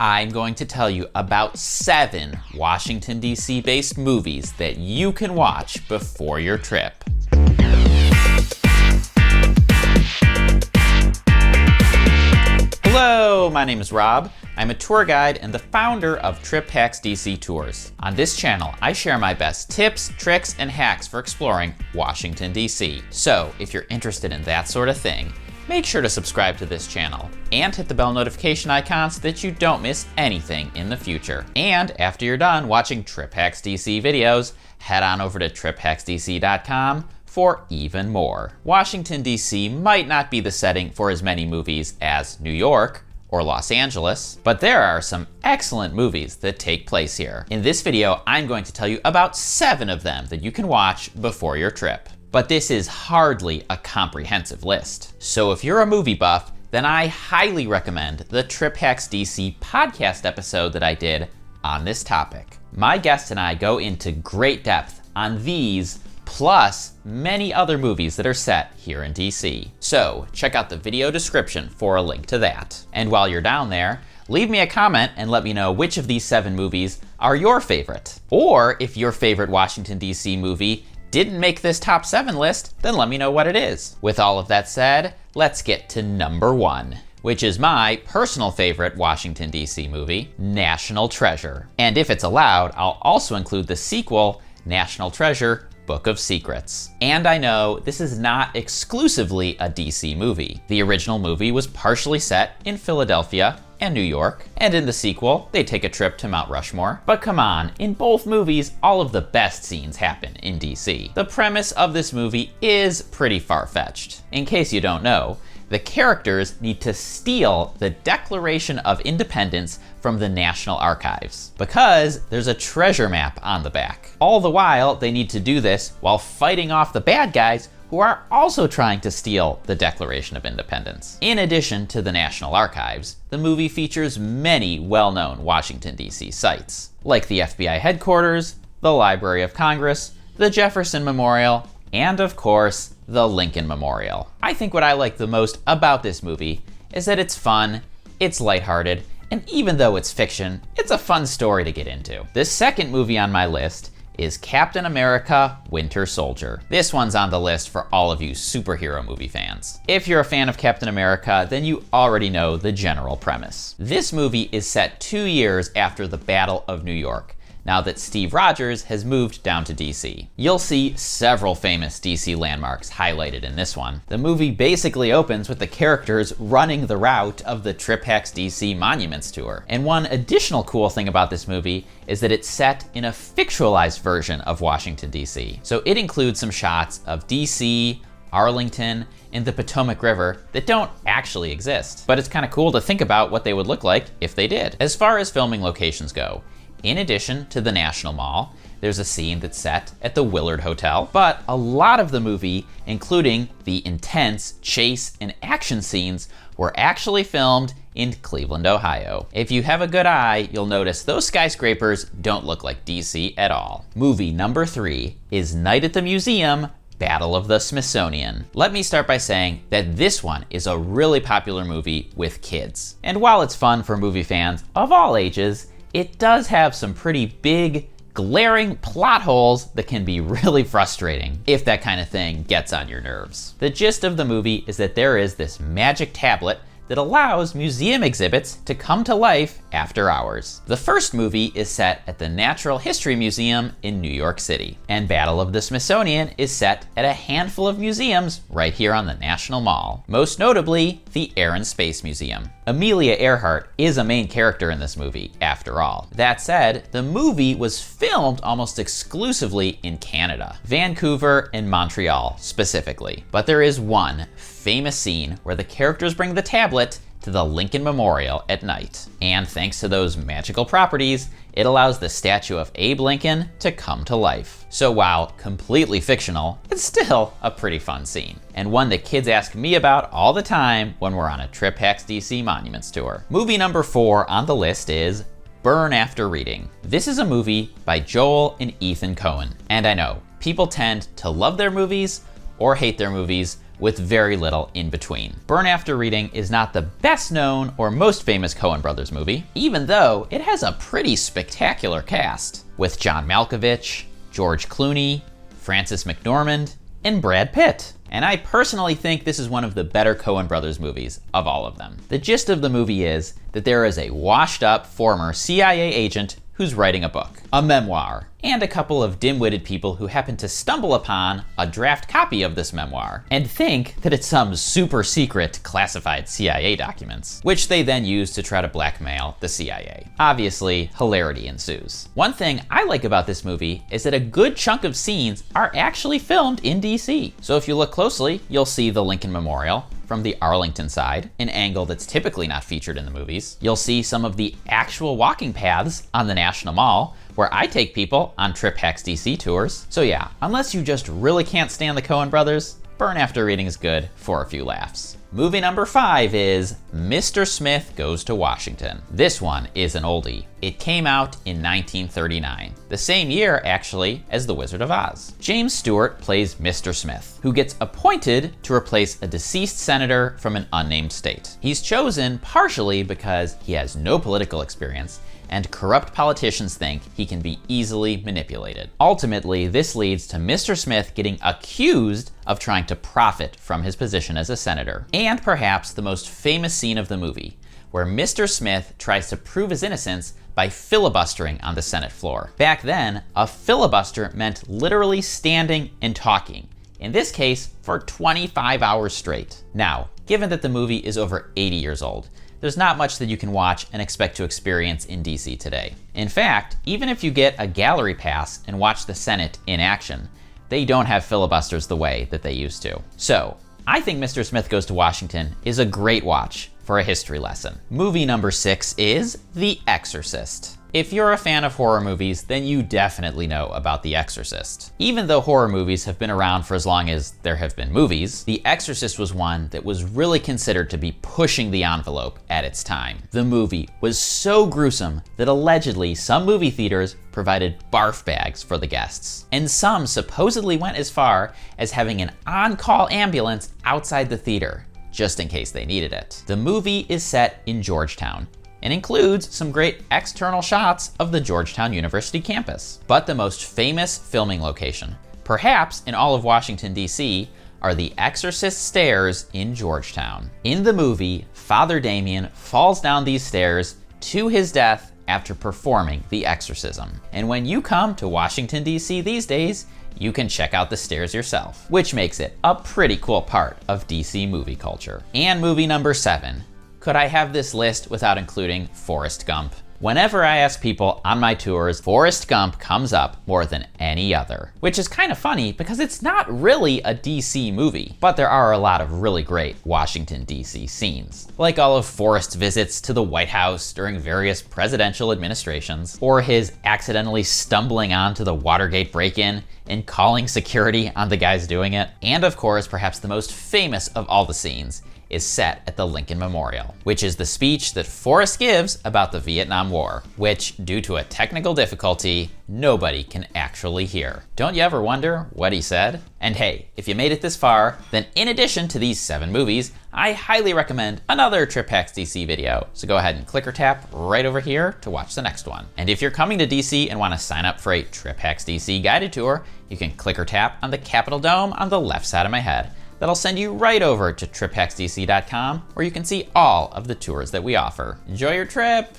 I'm going to tell you about 7 Washington, D.C. based movies that you can watch before your trip. Hello, my name is Rob. I'm a tour guide and the founder of Trip Hacks DC Tours. On this channel, I share my best tips, tricks, and hacks for exploring Washington, D.C. So if you're interested in that sort of thing, make sure to subscribe to this channel and hit the bell notification icon so that you don't miss anything in the future. And after you're done watching Trip Hacks DC videos, head on over to triphacksdc.com for even more. Washington, D.C. might not be the setting for as many movies as New York or Los Angeles, but there are some excellent movies that take place here. In this video, I'm going to tell you about 7 of them that you can watch before your trip. But this is hardly a comprehensive list. So if you're a movie buff, then I highly recommend the Trip Hacks DC podcast episode that I did on this topic. My guest and I go into great depth on these plus many other movies that are set here in DC. So check out the video description for a link to that. And while you're down there, leave me a comment and let me know which of these 7 movies are your favorite. Or if your favorite Washington, D.C. movie didn't make this top 7 list, then let me know what it is. With all of that said, let's get to number 1, which is my personal favorite Washington, D.C. movie, National Treasure. And if it's allowed, I'll also include the sequel, National Treasure: Book of Secrets. And I know this is not exclusively a DC movie. The original movie was partially set in Philadelphia and New York, and in the sequel, they take a trip to Mount Rushmore. But come on, in both movies, all of the best scenes happen in DC. The premise of this movie is pretty far-fetched. In case you don't know, the characters need to steal the Declaration of Independence from the National Archives because there's a treasure map on the back. All the while, they need to do this while fighting off the bad guys who are also trying to steal the Declaration of Independence. In addition to the National Archives, the movie features many well-known Washington, D.C. sites, like the FBI headquarters, the Library of Congress, the Jefferson Memorial, and of course, the Lincoln Memorial. I think what I like the most about this movie is that it's fun, it's lighthearted, and even though it's fiction, it's a fun story to get into. The second movie on my list is Captain America: Winter Soldier. This one's on the list for all of you superhero movie fans. If you're a fan of Captain America, then you already know the general premise. This movie is set 2 years after the Battle of New York, now that Steve Rogers has moved down to DC. You'll see several famous DC landmarks highlighted in this one. The movie basically opens with the characters running the route of the Trip Hacks DC Monuments Tour. And one additional cool thing about this movie is that it's set in a fictionalized version of Washington, DC. So it includes some shots of DC, Arlington, and the Potomac River that don't actually exist. But it's kind of cool to think about what they would look like if they did. As far as filming locations go, in addition to the National Mall, there's a scene that's set at the Willard Hotel, but a lot of the movie, including the intense chase and action scenes, were actually filmed in Cleveland, Ohio. If you have a good eye, you'll notice those skyscrapers don't look like DC at all. Movie number 3 is Night at the Museum: Battle of the Smithsonian. Let me start by saying that this one is a really popular movie with kids. And while it's fun for movie fans of all ages, it does have some pretty big, glaring plot holes that can be really frustrating if that kind of thing gets on your nerves. The gist of the movie is that there is this magic tablet that allows museum exhibits to come to life after hours. The first movie is set at the Natural History Museum in New York City, and Battle of the Smithsonian is set at a handful of museums right here on the National Mall, most notably the Air and Space Museum. Amelia Earhart is a main character in this movie, after all. That said, the movie was filmed almost exclusively in Canada, Vancouver and Montreal specifically. But there is one famous scene where the characters bring the tablet to the Lincoln Memorial at night. And thanks to those magical properties, it allows the statue of Abe Lincoln to come to life. So while completely fictional, it's still a pretty fun scene, and one that kids ask me about all the time when we're on a Trip Hacks DC Monuments tour. Movie number 4 on the list is Burn After Reading. This is a movie by Joel and Ethan Coen, and I know people tend to love their movies or hate their movies with very little in between. Burn After Reading is not the best known or most famous Coen Brothers movie, even though it has a pretty spectacular cast, with John Malkovich, George Clooney, Frances McDormand, and Brad Pitt. And I personally think this is one of the better Coen Brothers movies of all of them. The gist of the movie is that there is a washed up former CIA agent who's writing a book, a memoir, and a couple of dim-witted people who happen to stumble upon a draft copy of this memoir and think that it's some super secret classified CIA documents, which they then use to try to blackmail the CIA. Obviously, hilarity ensues. One thing I like about this movie is that a good chunk of scenes are actually filmed in DC. So if you look closely, you'll see the Lincoln Memorial from the Arlington side, an angle that's typically not featured in the movies. You'll see some of the actual walking paths on the National Mall, where I take people on Trip Hacks DC tours. So yeah, unless you just really can't stand the Coen Brothers, Burn After Reading is good for a few laughs. Movie number 5 is Mr. Smith Goes to Washington. This one is an oldie. It came out in 1939, the same year actually as The Wizard of Oz. James Stewart plays Mr. Smith, who gets appointed to replace a deceased senator from an unnamed state. He's chosen partially because he has no political experience and corrupt politicians think he can be easily manipulated. Ultimately, this leads to Mr. Smith getting accused of trying to profit from his position as a senator. And perhaps the most famous scene of the movie, where Mr. Smith tries to prove his innocence by filibustering on the Senate floor. Back then, a filibuster meant literally standing and talking, in this case, for 25 hours straight. Now, given that the movie is over 80 years old, there's not much that you can watch and expect to experience in DC today. In fact, even if you get a gallery pass and watch the Senate in action, they don't have filibusters the way that they used to. So, I think Mr. Smith Goes to Washington is a great watch for a history lesson. Movie number 6 is The Exorcist. If you're a fan of horror movies, then you definitely know about The Exorcist. Even though horror movies have been around for as long as there have been movies, The Exorcist was one that was really considered to be pushing the envelope at its time. The movie was so gruesome that allegedly some movie theaters provided barf bags for the guests. And some supposedly went as far as having an on-call ambulance outside the theater, just in case they needed it. The movie is set in Georgetown and includes some great external shots of the Georgetown University campus. But the most famous filming location, perhaps in all of Washington, D.C., are the Exorcist stairs in Georgetown. In the movie, Father Damien falls down these stairs to his death after performing the exorcism. And when you come to Washington, D.C. these days, you can check out the stairs yourself, which makes it a pretty cool part of DC movie culture. And movie number 7. Could I have this list without including Forrest Gump? Whenever I ask people on my tours, Forrest Gump comes up more than any other, which is kind of funny because it's not really a DC movie, but there are a lot of really great Washington, DC scenes, like all of Forrest's visits to the White House during various presidential administrations, or his accidentally stumbling onto the Watergate break-in and calling security on the guys doing it, and of course, perhaps the most famous of all the scenes is set at the Lincoln Memorial, which is the speech that Forrest gives about the Vietnam War, which, due to a technical difficulty, nobody can actually hear. Don't you ever wonder what he said? And hey, if you made it this far, then in addition to these 7 movies, I highly recommend another Trip Hacks DC video. So go ahead and click or tap right over here to watch the next one. And if you're coming to DC and want to sign up for a Trip Hacks DC guided tour, you can click or tap on the Capitol Dome on the left side of my head. That'll send you right over to triphacksdc.com, where you can see all of the tours that we offer. Enjoy your trip!